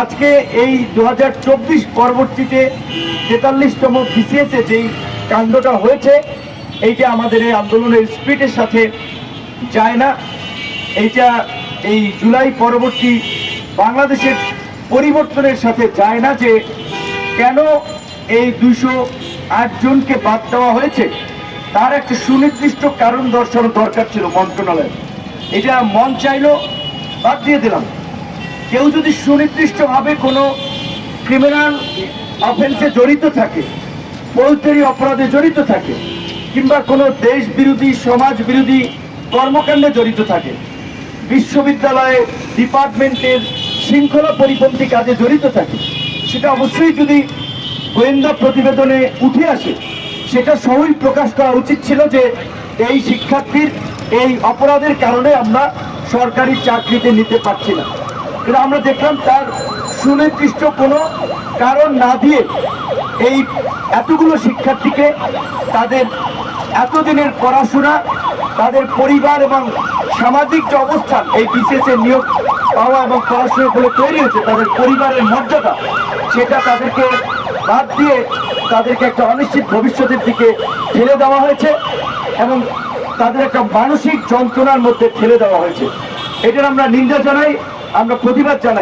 আজকে এই 2024 পরবর্তীতে 43তম বিসিএসে যেই কাণ্ডটা হয়েছে, এইটা আমাদের এই আন্দোলনের স্পিরিটের সাথে যায় না। এইটা এই জুলাই পরবর্তী বাংলাদেশের পরিবর্তনের সাথে যায় না যে কেন এই 208 জনকে বাদ দেওয়া হয়েছে। তার একটা সুনির্দিষ্ট কারণ দর্শানো দরকার ছিল মন্ত্রণালয়। এটা মন চাইলো বাদ দিয়ে দিলাম। কেউ যদি সুনির্দিষ্টভাবে কোনো ক্রিমিনাল অফেন্সে জড়িত থাকে, ফৌজদারি অপরাধে জড়িত থাকে, কিংবা কোনো দেশ বিরোধী সমাজ বিরোধী কর্মকাণ্ডে জড়িত থাকে, বিশ্ববিদ্যালয়ে ডিপার্টমেন্টের শৃঙ্খলা পরিপন্থী কাজে জড়িত থাকে, সেটা অবশ্যই যদি গোয়েন্দা প্রতিবেদনে উঠে আসে সেটা সহই প্রকাশ করা উচিত ছিল যে এই শিক্ষার্থীর এই অপরাধের কারণে আমরা সরকারি চাকরিতে নিতে পারছি না। কিন্তু আমরা দেখলাম তার সুনির্দিষ্ট কোনো কারণ না দিয়ে এই এতগুলো শিক্ষার্থীকে তাদের এতদিনের পড়াশোনা, তাদের পরিবার এবং সামাজিক যে অবস্থান এই বিশেষে নিয়োগ পাওয়া এবং পড়াশোনার ফলে তৈরি হয়েছে, তাদের পরিবারের মর্যাদা, সেটা তাদেরকে বাদ দিয়ে তাদেরকে একটা অনিশ্চিত ভবিষ্যতের দিকে ঠেলে দেওয়া হয়েছে এবং তাদের একটা মানসিক যন্ত্রণার মধ্যে ঠেলে দেওয়া হয়েছে। এটার আমরা নিন্দা জানাই, আমরা প্রতিবাদ জানাই।